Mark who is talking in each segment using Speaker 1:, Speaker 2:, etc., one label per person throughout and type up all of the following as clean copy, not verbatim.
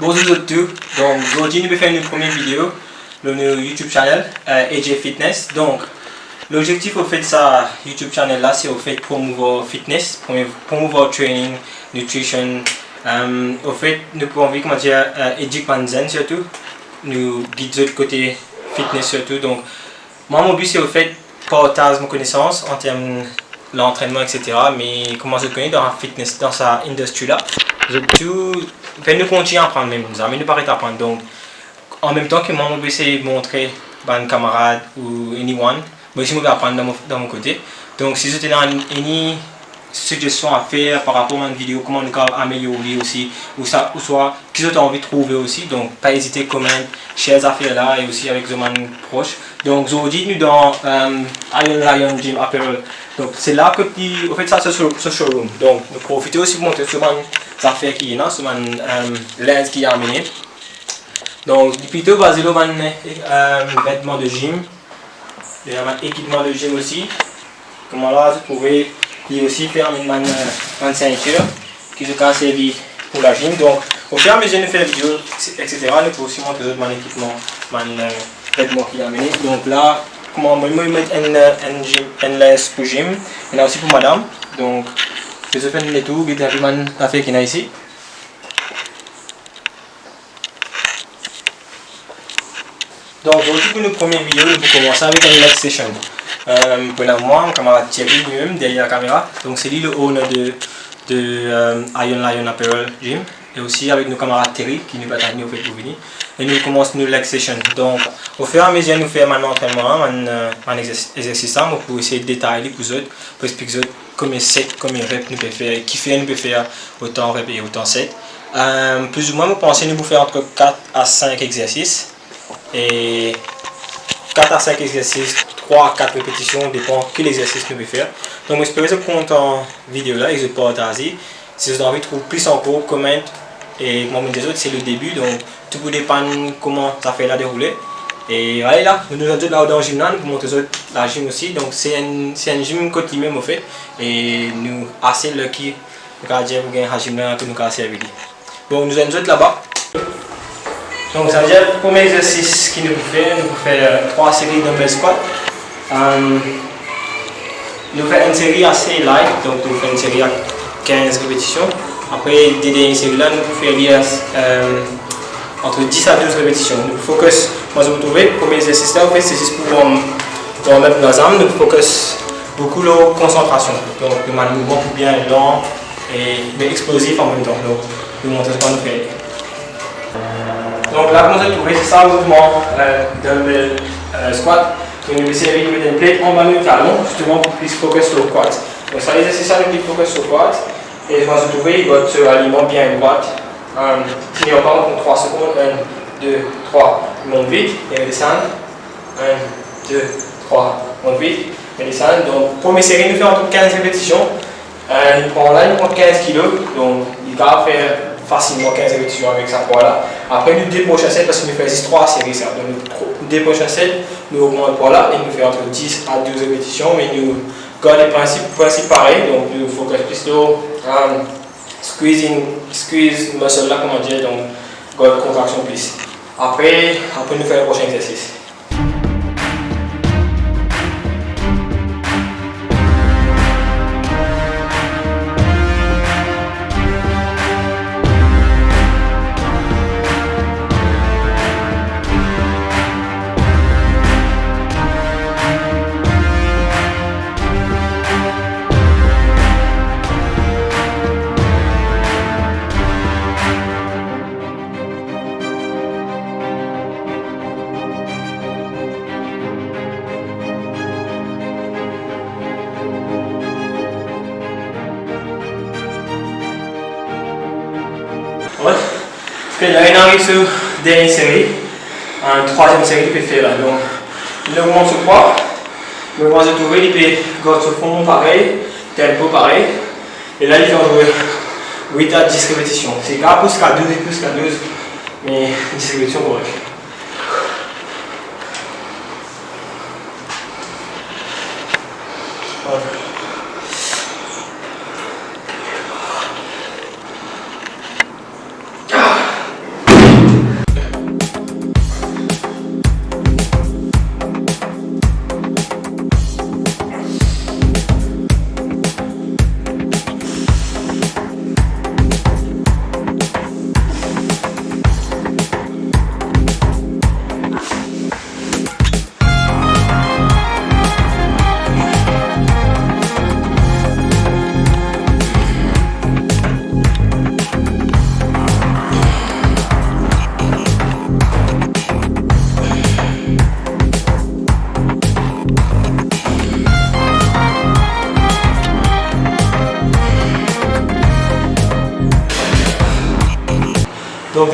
Speaker 1: Bonjour à tous. Donc aujourd'hui nous allons faire une première vidéo sur notre YouTube channel AJ Fitness. Donc l'objectif au fait de ça YouTube channel là, c'est au fait promouvoir fitness, promouvoir training, nutrition. Au fait nous pouvons envie comment dire éduquer Panzen surtout, nous guider de côté fitness surtout. Donc moi mon but c'est au fait partager mes connaissances en termes l'entraînement, etc. Mais comment je connais dans la fitness, dans sa industrie là, je tout, nous continuer à apprendre même, mais nous pas arrêter d'apprendre. Donc, en même temps que moi, je vais essayer de montrer à un camarade ou anyone, moi aussi je vais apprendre dans mon côté. Donc, si vous avez une suggestion à faire par rapport à une vidéo, comment on peut améliorer aussi, ou soit qui vous avez envie de trouver aussi, donc pas hésiter à commenter, share ces affaires là et aussi avec des gens proches. Donc aujourd'hui nous dans Iron Lion Gym Apparel. Donc c'est là que au fait ça c'est ce showroom. Donc nous profitons aussi pour montrer sur les affaires qui est là, sur les lens qui est amené. Donc plutôt basé sur les vêtements de gym, les équipements de gym aussi. Comment là vous pouvez aussi faire une ceinture qui se casse servir pour la gym. Donc au fur et à mesure de faire la vidéo, etc., nous pouvons aussi montrer mon équipement, vêtements qui est amené. Donc là, comment moi je mettre un lens pour gym, et là aussi pour madame. Donc je vais faire les tours, je vais faire l'affaire qu'il y a ici. Donc aujourd'hui pour notre première vidéo, nous allons commencer avec une leg session. Pour moi, mon camarade Thierry lui-même derrière la caméra. Donc c'est lui le owner de Iron Lion Apparel Gym. Et aussi avec nos camarades Terry qui nous battent au fait pour venir. Et nous commençons nos leg session. Donc au fur et à mesure nous faisons un entraînement, un exercice pour essayer de détailler pour eux, pour expliquer combien de sets, combien de reps nous pouvons faire, qui fait nous peut faire autant reps et autant sets. Plus ou moins, nous pensons nous faire entre 4 à 5 exercices. Et 4 à 5 exercices, 3 à 4 répétitions, dépend quel exercice nous pouvons faire. Donc j'espère que vous avez en vidéo là et je partage. Si vous avez envie de trouver plus encore, commente. Et comme des autres, c'est le début, donc tout vous dépend comment ça fait la dérouler. Et voilà, là, nous sommes là dans le gym pour montrer la gym aussi. Donc c'est un gym côté même au fait. Et nous assez lucky de garder un gym là que nous avons servi. Bon, nous sommes là-bas. Donc ça veut dire le premier exercice qu'il nous faut faire 3 séries de dumbbell squat. Nous faisons une série assez light, donc nous faisons une série à 15 répétitions. Après, des séries là, nous pouvons faire entre 10 à 12 répétitions. Nous focus, moi je vous trouve, le premier exercice là, c'est juste pour mettre nos armes, nous focus beaucoup la concentration. Donc nous avons un mouvement bien lent et explosif en même temps. Donc nous montrons ce qu'on nous fait. Donc là, comme vous avez trouvé, c'est ça le mouvement dumbbell squat. Donc nous essayons de mettre une plate en bas du talon, justement pour plus focus sur le quad. Donc ça, l'exercice ça, nous focus sur le quad. Et quand vous trouvez, votre aliment bien à droite. Tenez encore pour 3 secondes. 1, 2, 3. Monte vite et descend. 1, 2, 3. Monte vite et descend. Donc, première série, nous faisons entre 15 répétitions. Nous prenons 15 kg. Donc, il va faire facilement 15 répétitions avec sa poids là. Après, nous déprochons 7 parce que nous faisons 3 séries. Ça. Donc, nous déprochons 7, nous augmentons le poids là et nous faisons entre 10 à 12 répétitions. Mais nous gardons les principes pareils. Donc, nous focus plus sur squeeze muscle là, comment dire, donc garde contraction plus. Après nous faisons le prochain exercice. Là, on arrive sur la dernière série, une troisième série qu'il peut faire là. Donc, il augmente ce poids, le moment de trouver, il peut garder ce fond pareil, tempo pareil, et là il fait 8 à 10 répétitions. C'est grave plus qu'à 12 et plus qu'à 12, mais 10 répétitions correctes.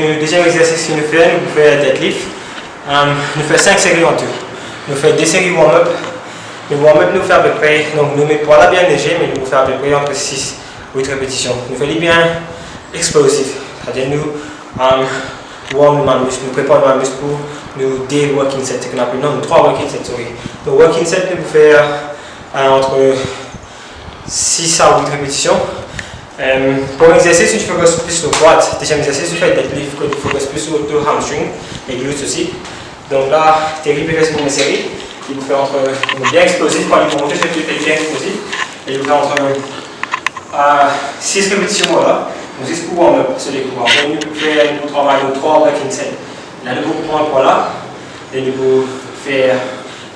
Speaker 1: le deuxième exercice que nous faisons, nous faisons deadlift. Nous faisons 5 séries en tout. Nous faisons des séries warm-up. Le warm-up nous fait à peu près, donc nous mettons pas là bien léger, mais nous faisons à peu près entre 6 ou 8 répétitions. Nous faisons bien explosif. C'est-à-dire nous warm le muscle, nous préparons le muscle pour nous des working sets, c'est qu'on appelle non, 3 working sets. Sorry. Donc working set, nous faire entre 6 à 8 répétitions. Pour l'exercice, tu focuses plus sur quad. Deuxième exercice, tu fais deadlift, tu focuses plus sur le hamstring et glutes aussi. Donc là, tu répètes sur une série. Il vous fait entre bien explosif, quand il monte, je fais bien explosif. Et il vous fait entre 6 répétitions voilà. Donc 6 pour warm-up, c'est les coups. Après, nous faisons notre travail de 3 working sets. Là, nous pouvons prendre pour là. Et nous pouvons faire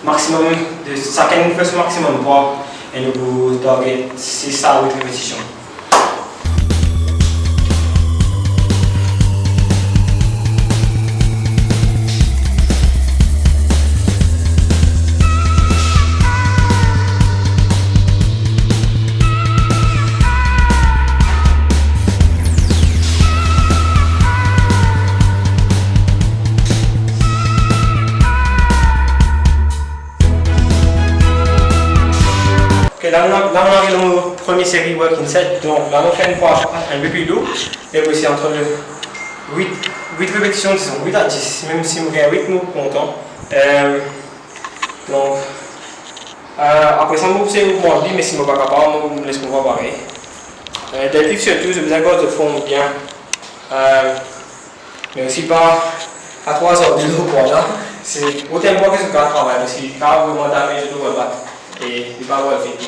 Speaker 1: maximum de chacun nous fait maximum 3. Et nous pouvons target 6 à 8 répétitions. Là, on arrive dans la première série working set. Donc là, on fait une fois un peu plus lourd. Et aussi entre 8 répétitions, disons 8 à 10. Même si on gagne 8, nous contents. Donc, après ça, on c'est mouvement de vie, mais si on n'est pas capable, on laisse qu'on va pareil. Deadlift surtout, j'ai besoin de fond bien. Mais aussi pas à 3 heures de l'eau pour là. C'est autant de fois que ce qu'on travaille. Parce qu'il y a vraiment damage de l'eau battre. Et il va avoir le fait.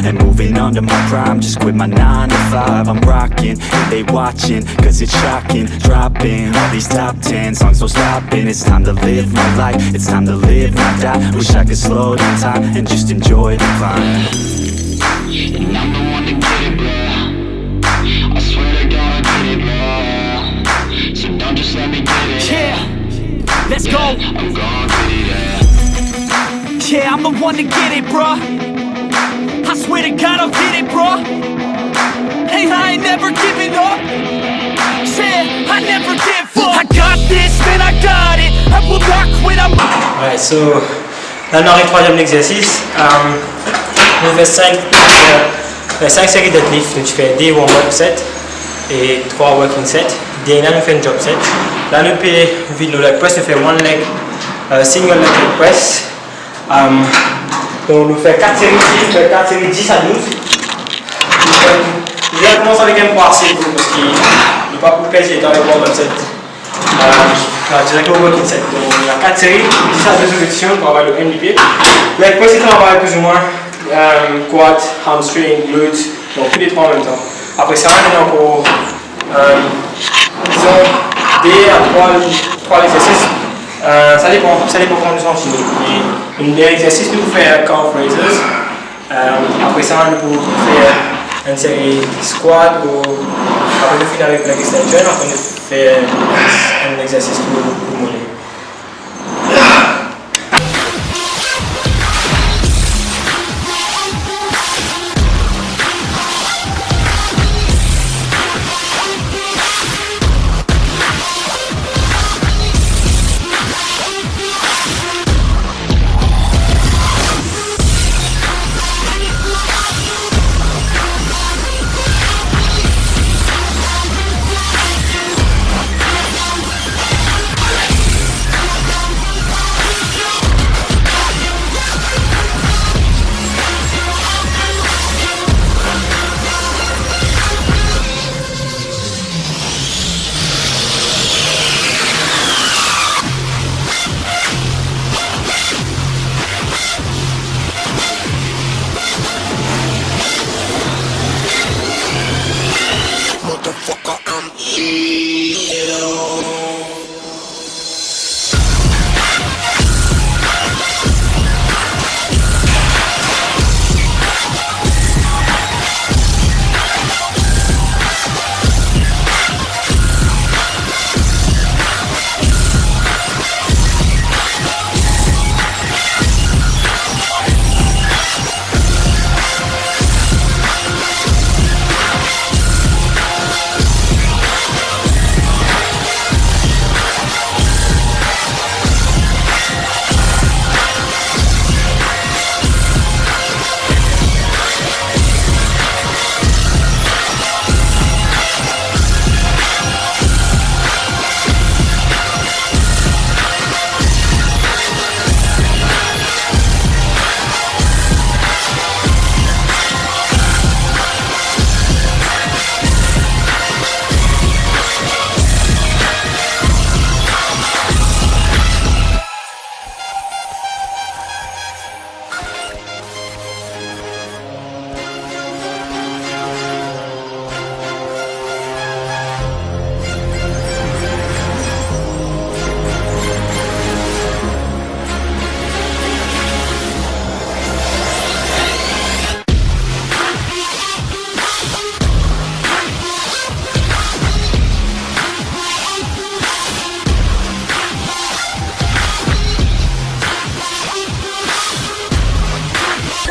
Speaker 2: And moving under my prime, just quit my 9 to 5. I'm rocking, they watching, cause it's shocking. Dropping all these top 10 songs, so stopping. It's time to live my life, it's time to live, not die. Wish I could slow down time and just enjoy the climb.
Speaker 3: And I'm the one to get it, bro. I swear to God I get it, bro. So don't just let me get it.
Speaker 2: Yeah, let's go.
Speaker 3: I'm gonna get it,
Speaker 2: yeah, I'm the one to get it, bro. I swear to God I'll get it, bro. Hey, I ain't never giving up. Yeah, I never give up. I got this, man, I got it. I will not quit, I'm...
Speaker 1: Alright, so là on arrive au troisième exercice. On fait 5 séries de deadlift. Donc tu fais des warm-up sets et 3 working sets. Là on fait un job set. Là on fait vide le leg press, on fait one leg, single leg press. Donc on fait 4 séries 10 à 12. Il va commencer avec un poids assez gros parce qu'il n'est pas pour peser dans les warm-up sets. Direct au working set. Donc il y a 4 séries, 10 à 12 répétitions pour avoir le MVP. Leg press, c'est un travail plus ou moins quad, hamstring, glutes, Donc tous les trois en même temps. Après ça, on est encore, disons, 2 à 3 exercices. Ça dépend comment nous sentons. Un exercice, nous faire calf raises. Après ça, on peut faire une série squat ou après nous finir avec leg extension, après nous faire un exercice pour monter.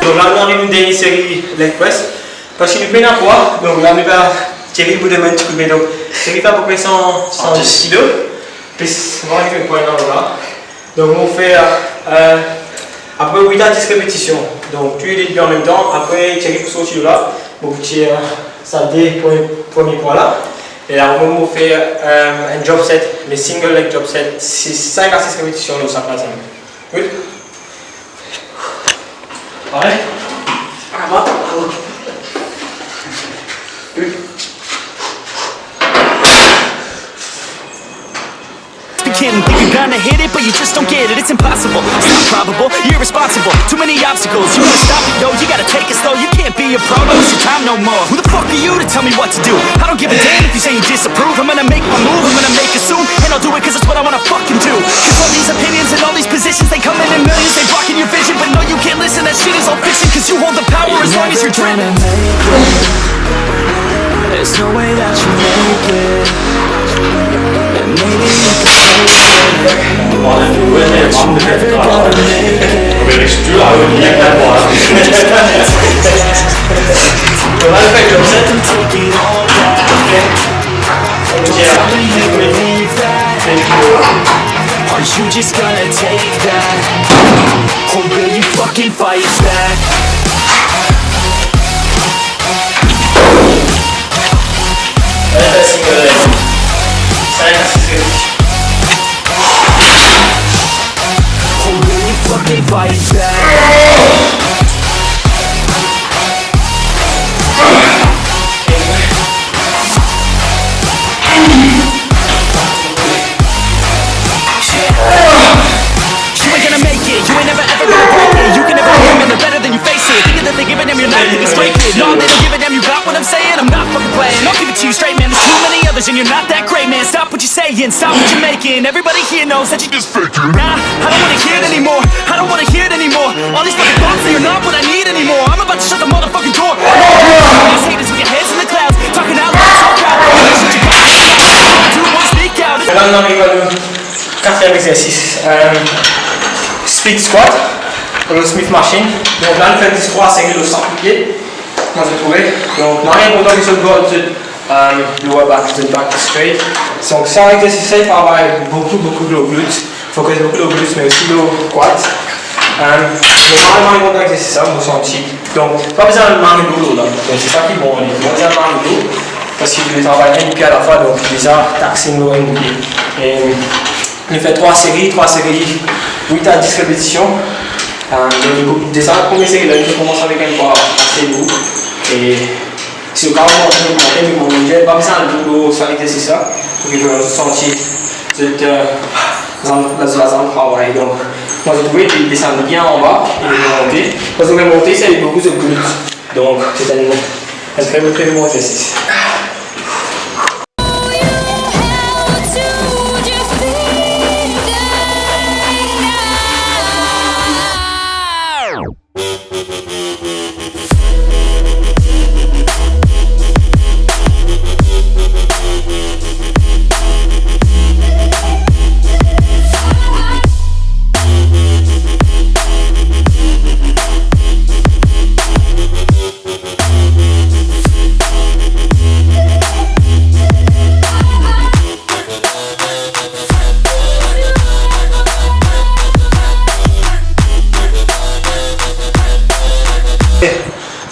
Speaker 1: Donc là, on arrive à une dernière série leg press. Parce que nous prenons un poids, donc là, nous allons tirer pour demain tout le donc série à peu près 110 kg. Plus, on va arriver au point là. Donc on fait après 8 à 10 répétitions. Donc tu es en même temps, après tirer pour sortir là. Donc tu tires ça dès le premier point là. Et là, on va faire un job set, les single leg job set, 5 à 6 répétitions dans 5 à 5. Oui. Pareil.
Speaker 4: Think you're gonna hit it, but you just don't get it. It's impossible, it's not probable, you're irresponsible. Too many obstacles, you wanna stop it, yo. You gotta take it slow, you can't be a pro, don't waste your time no more. Who the fuck are you to tell me what to do? I don't give a damn if you say you disapprove. I'm gonna make my move, I'm gonna make it soon. And I'll do it cause it's what I wanna fucking do. Cause all these opinions and all these positions, they come in millions, they blocking your vision. But no, you can't listen, that shit is all fiction. Cause you hold the power as long as you're driven.
Speaker 2: There's no way that you make it. And maybe you can face it. But you never gotta make it. You just gotta take that. Let them take it all back. Don't tell me you believe that. Are you just gonna take that? Or will you fucking fight back? Fucking fight back.
Speaker 4: You ain't gonna make it, you ain't never ever gonna break it. You can never win, they're better than you face it. Thinking that they're giving them your life, you can straight it. No, they don't give a damn, you got faking. Stop what you're making. Everybody here knows that you just faking. Nah, I don't wanna hear it anymore. I don't wanna hear it anymore. All these fucking thoughts, they are not what I need anymore. I'm about to shut the motherfucking door. These haters with your heads in the clouds, talking out loud, so proud. Shut your mouth. Do it, won't speak out.
Speaker 1: Là, on arrive à le quatrième exercice. Split squat pour le Smith Machine. Donc là, on fait 10 3 5 kilos sans pied. Comment vous trouvez? Donc, Marie, pour que je go to lower back to the back straight. Donc, ça, exercice, il faut avoir beaucoup de glutes. Il faut que beaucoup de glutes, mais aussi de quads. Normalement, on a exercice ça, vous sentez. Donc, pas besoin de marrer de l'eau là. Donc, c'est ça qui est bon. On a besoin de marrer de l'eau. Parce qu'il doit travailler un pied à la fois, donc déjà, taxing l'eau et un pied. Et on fait 3 séries, 8 à 10 répétitions. Donc, déjà, la première série, là, on commence avec un poids assez lourd. Et si vous parlez de mon budget, pas besoin de l'eau sur l'exercice là, pour que vous sentiez la zone de travail. Donc, moi, je trouvais qu'il descend bien en bas et il monter. Quand vous monter, ça a beaucoup de glutes. Donc, c'est un très bon exercice.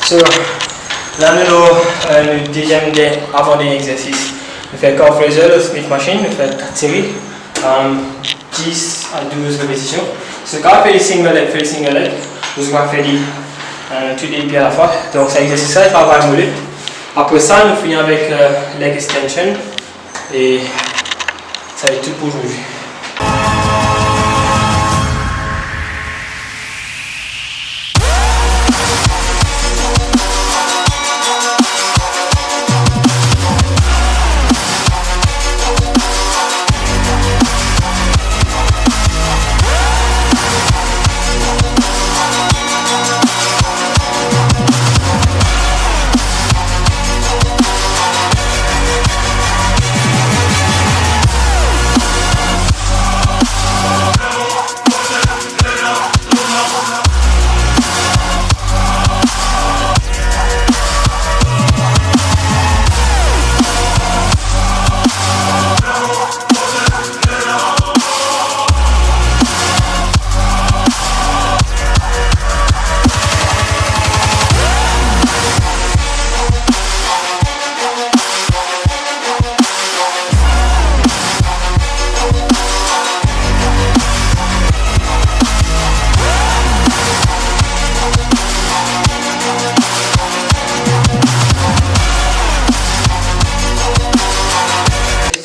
Speaker 1: So, là, le deuxième avant-dernier exercice. On fait calf raiser, le Smith Machine, on fait 4 séries, 10 à 12 répétitions. So, quand on fait les single leg, vous allez faire tous les pieds à la fois. Donc, cet exercice-là, il faut avoir un mollet. Après ça, nous finissons avec leg extension et ça va être tout pour aujourd'hui.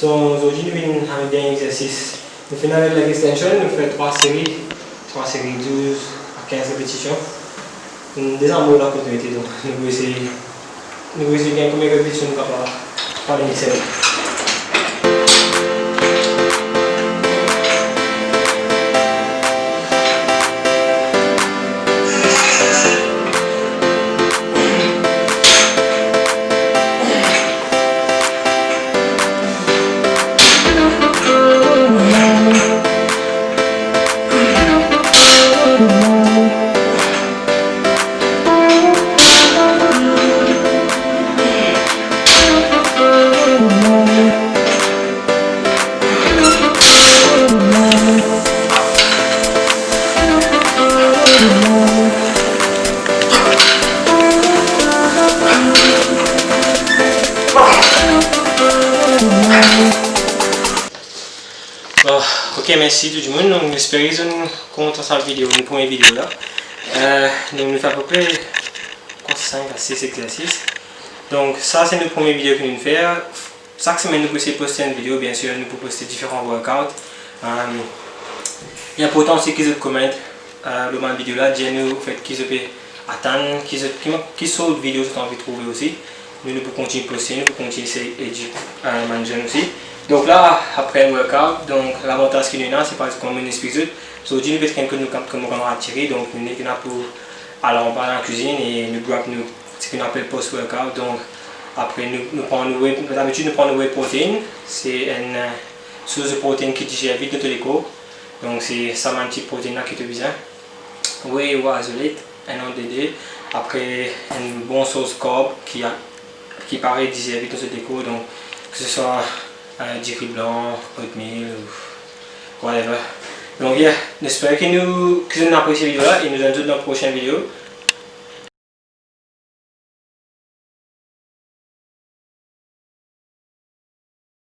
Speaker 1: Aujourd'hui, nous venons avec un dernier exercice. Nous finissons avec leg extension, nous faisons 3 séries 12 à 15 répétitions. Déjà, on va la continuité, donc nous allons essayer de gagner combien de répétitions nous allons faire les séries. Ok, merci tout le monde. Donc, j'espère que vous comptez cette vidéo, une première vidéo là. Nous avons fait à peu près 5 à 6 exercices. Donc, ça c'est notre première vidéo que nous faisons. Chaque semaine, nous pouvons poster une vidéo, bien sûr, nous pouvons poster différents workouts. L'important c'est qu'ils commentent le vidéo là, dis-nous qu'ils peuvent attendre, qu'ils sortent vidéo que vous avez envie de trouver aussi. nous pouvons continuer à poster, nous pouvons continuer à manger aussi. Donc là, après le workout, donc l'avantage qu'il y a, c'est parce qu'on a une explication. Aujourd'hui, nous voulons que nous comment attirer, donc nous sommes là pour aller en bas dans la cuisine et nous boire ce qu'on appelle post-workout. Donc après, d'habitude, nous prenons whey protein, c'est une source de protéines qui digère vite notre corps. Donc c'est ça, un petit protéine là qui te besoin. Whey ou isolate, un ODD. Après, une bonne sauce carb qui paraît digère vite notre corps. Donc que ce soit du riz blanc, oatmeal ou whatever. Donc j'espère que vous avez apprécié cette vidéo là et nous allons dans la prochaine vidéo.